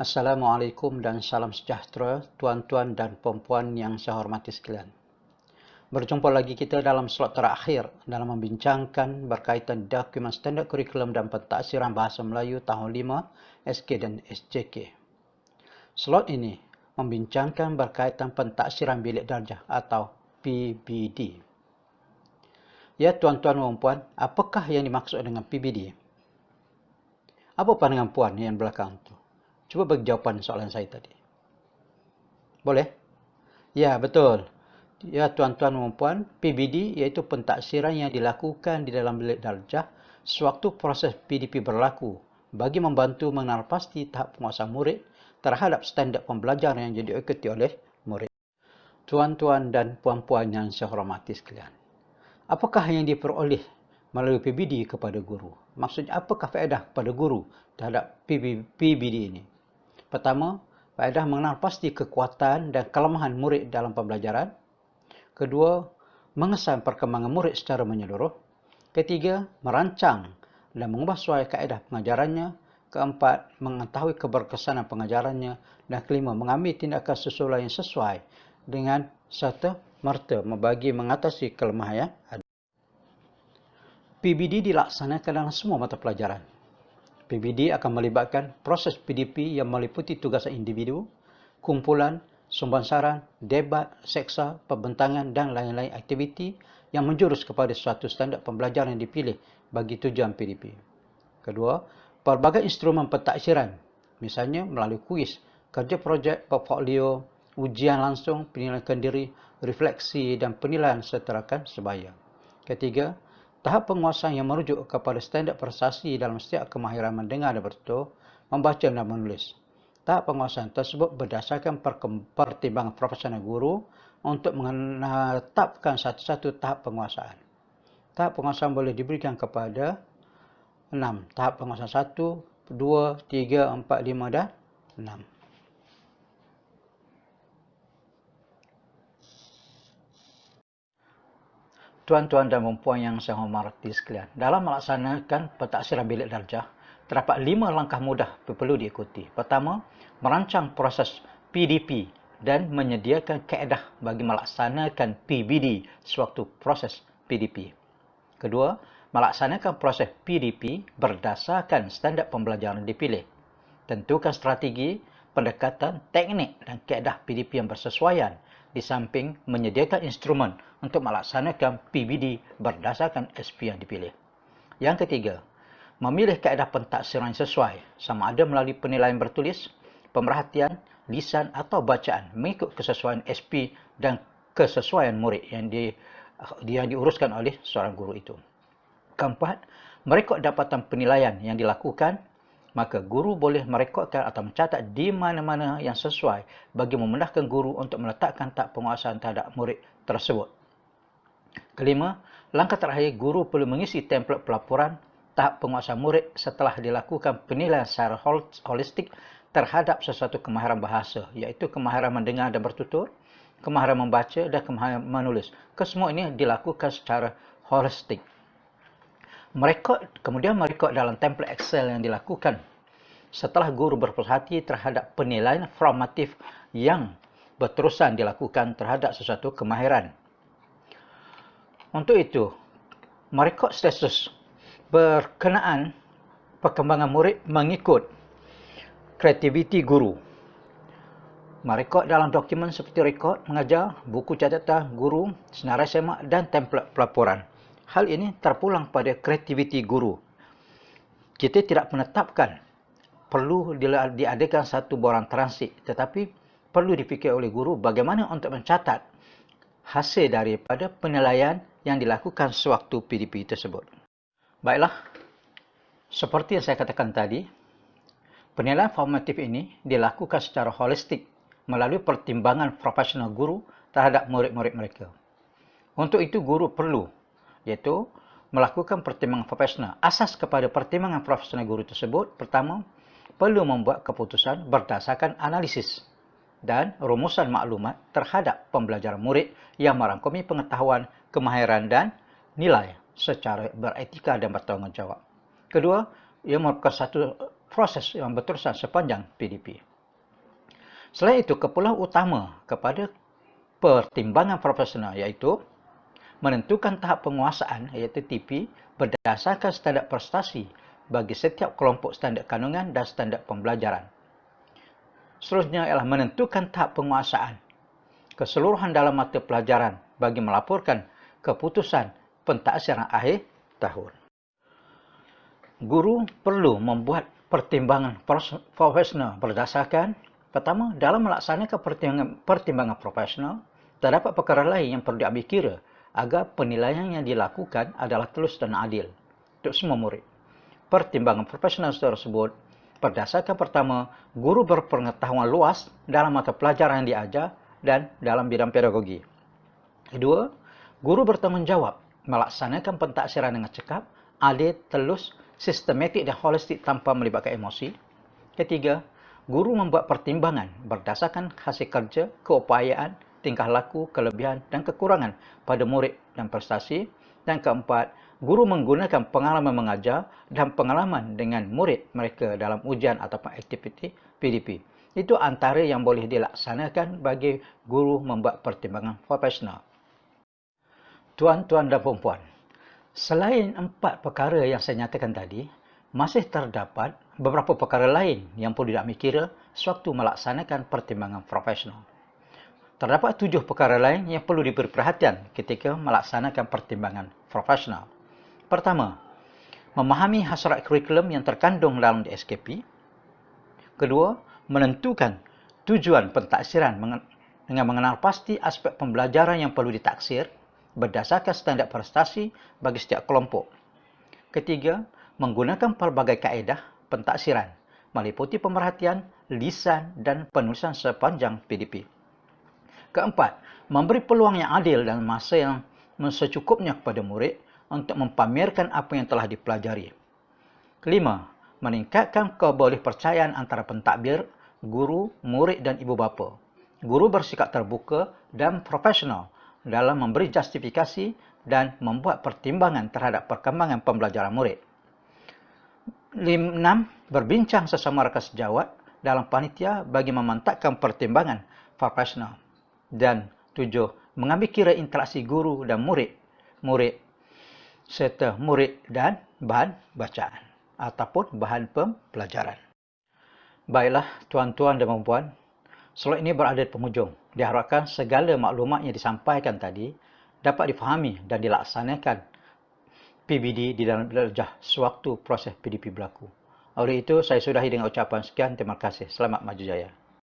Assalamualaikum dan salam sejahtera tuan-tuan dan puan-puan yang saya hormati sekalian. Berjumpa lagi kita dalam slot terakhir dalam membincangkan berkaitan dokumen standard kurikulum dan pentaksiran bahasa Melayu tahun 5 SK dan SJK. Slot ini membincangkan berkaitan pentaksiran bilik darjah atau PBD. Ya tuan-tuan dan puan, apakah yang dimaksud dengan PBD? Apa pandangan puan yang belakang itu? Cuba bagi jawapan soalan saya tadi. Boleh? Ya, betul. Ya, tuan-tuan dan puan, PBD iaitu pentaksiran yang dilakukan di dalam bilik darjah sewaktu proses PDP berlaku bagi membantu mengenal pasti tahap penguasaan murid terhadap standard pembelajaran yang diikuti oleh murid. Tuan-tuan dan puan-puan yang saya hormati sekalian, apakah yang diperoleh melalui PBD kepada guru? Maksudnya, apakah faedah kepada guru terhadap PBD ini? Pertama, faedah mengenal pasti kekuatan dan kelemahan murid dalam pembelajaran. Kedua, mengesan perkembangan murid secara menyeluruh. Ketiga, merancang dan mengubah sesuai kaedah pengajarannya. Keempat, mengetahui keberkesanan pengajarannya. Dan kelima, mengambil tindakan susulan yang sesuai dengan serta merta bagi mengatasi kelemahan yang ada. PBD dilaksanakan dalam semua mata pelajaran. PBD akan melibatkan proses PDP yang meliputi tugasan individu, kumpulan, sumbansaran, debat, seksa, pembentangan dan lain-lain aktiviti yang menjurus kepada suatu standard pembelajaran yang dipilih bagi tujuan PDP. Kedua, pelbagai instrumen pentaksiran, misalnya melalui kuis, kerja projek, portfolio, ujian langsung, penilaian diri, refleksi dan penilaian seterakan sebaya. Ketiga, tahap penguasaan yang merujuk kepada standard prestasi dalam setiap kemahiran mendengar dan bertutur, membaca dan menulis. Tahap penguasaan tersebut berdasarkan pertimbangan profesional guru untuk menetapkan satu-satu tahap penguasaan. Tahap penguasaan boleh diberikan kepada 6. Tahap penguasaan 1, 2, 3, 4, 5 dan 6. Tuan-tuan dan puan yang saya hormati sekalian, dalam melaksanakan pentaksiran bilik darjah, terdapat 5 langkah mudah perlu diikuti. Pertama, merancang proses PDP dan menyediakan kaedah bagi melaksanakan PBD sewaktu proses PDP. Kedua, melaksanakan proses PDP berdasarkan standard pembelajaran dipilih. Tentukan strategi, pendekatan, teknik dan kaedah PDP yang bersesuaian di samping menyediakan instrumen untuk melaksanakan PBD berdasarkan SP yang dipilih. Yang ketiga, memilih kaedah pentaksiran yang sesuai, sama ada melalui penilaian bertulis, pemerhatian, lisan atau bacaan mengikut kesesuaian SP dan kesesuaian murid yang diuruskan oleh seorang guru itu. Keempat, merekod dapatan penilaian yang dilakukan. Maka guru boleh merekodkan atau mencatat di mana-mana yang sesuai bagi memudahkan guru untuk meletakkan tahap penguasaan terhadap murid tersebut. Kelima, langkah terakhir, guru perlu mengisi template pelaporan tahap penguasaan murid setelah dilakukan penilaian secara holistik terhadap sesuatu kemahiran bahasa, iaitu kemahiran mendengar dan bertutur, kemahiran membaca dan kemahiran menulis. Kesemua ini dilakukan secara holistik. Kemudian merekod dalam template Excel yang dilakukan setelah guru berpuas-hati terhadap penilaian formatif yang berterusan dilakukan terhadap sesuatu kemahiran. Untuk itu, merekod status berkenaan perkembangan murid mengikut kreativiti guru. Merekod dalam dokumen seperti rekod mengajar, buku catatan guru, senarai semak dan template pelaporan. Hal ini terpulang pada kreativiti guru. Kita tidak menetapkan perlu diadakan satu borang transit, tetapi perlu dipikir oleh guru bagaimana untuk mencatat hasil daripada penilaian yang dilakukan sewaktu PDP tersebut. Baiklah, seperti yang saya katakan tadi, penilaian formatif ini dilakukan secara holistik melalui pertimbangan profesional guru terhadap murid-murid mereka. Untuk itu, guru perlu iaitu melakukan pertimbangan profesional. Asas kepada pertimbangan profesional guru tersebut, pertama, perlu membuat keputusan berdasarkan analisis dan rumusan maklumat terhadap pembelajaran murid yang merangkumi pengetahuan, kemahiran dan nilai secara beretika dan bertanggungjawab. Kedua, ia merupakan satu proses yang berterusan sepanjang PDP. Selain itu, keperluan utama kepada pertimbangan profesional iaitu menentukan tahap penguasaan iaitu TP berdasarkan standard prestasi bagi setiap kelompok standard kandungan dan standard pembelajaran. Seterusnya ialah menentukan tahap penguasaan keseluruhan dalam mata pelajaran bagi melaporkan keputusan pentaksiran akhir tahun. Guru perlu membuat pertimbangan profesional berdasarkan pertama, dalam melaksanakan pertimbangan profesional, terdapat perkara lain yang perlu diambil kira agar penilaian yang dilakukan adalah telus dan adil untuk semua murid. Pertimbangan profesional tersebut berdasarkan pertama, guru berpengetahuan luas dalam mata pelajaran yang diajar dan dalam bidang pedagogi. Kedua, guru bertanggungjawab melaksanakan pentaksiran dengan cekap, adil, telus, sistematik dan holistik tanpa melibatkan emosi. Ketiga, guru membuat pertimbangan berdasarkan hasil kerja, keupayaan, tingkah laku, kelebihan dan kekurangan pada murid dan prestasi. Dan keempat, guru menggunakan pengalaman mengajar dan pengalaman dengan murid mereka dalam ujian ataupun aktiviti PDP. Itu antara yang boleh dilaksanakan bagi guru membuat pertimbangan profesional. Tuan-tuan dan puan-puan, selain 4 perkara yang saya nyatakan tadi, masih terdapat beberapa perkara lain yang perlu diambil kira sewaktu melaksanakan pertimbangan profesional. Terdapat 7 perkara lain yang perlu diberi perhatian ketika melaksanakan pertimbangan profesional. Pertama, memahami hasrat kurikulum yang terkandung dalam SKP. Kedua, menentukan tujuan pentaksiran dengan mengenal pasti aspek pembelajaran yang perlu ditaksir berdasarkan standard prestasi bagi setiap kelompok. Ketiga, menggunakan pelbagai kaedah pentaksiran meliputi pemerhatian, lisan dan penulisan sepanjang PDP. Keempat, memberi peluang yang adil dan masa yang secukupnya kepada murid untuk mempamerkan apa yang telah dipelajari. Kelima, meningkatkan kebolehpercayaan antara pentadbir, guru, murid dan ibu bapa. Guru bersikap terbuka dan profesional dalam memberi justifikasi dan membuat pertimbangan terhadap perkembangan pembelajaran murid. 6. Berbincang sesama rakan sejawat dalam panitia bagi memantapkan pertimbangan profesional. Dan 7. Mengambil kira interaksi guru dan murid serta murid dan bahan bacaan ataupun bahan pembelajaran. Baiklah tuan-tuan dan puan-puan, slide ini berada di penghujung. Diharapkan segala maklumat yang disampaikan tadi dapat difahami dan dilaksanakan PBD di dalam darjah sewaktu proses PDP berlaku. Oleh itu, saya sudahi dengan ucapan sekian. Terima kasih. Selamat maju jaya.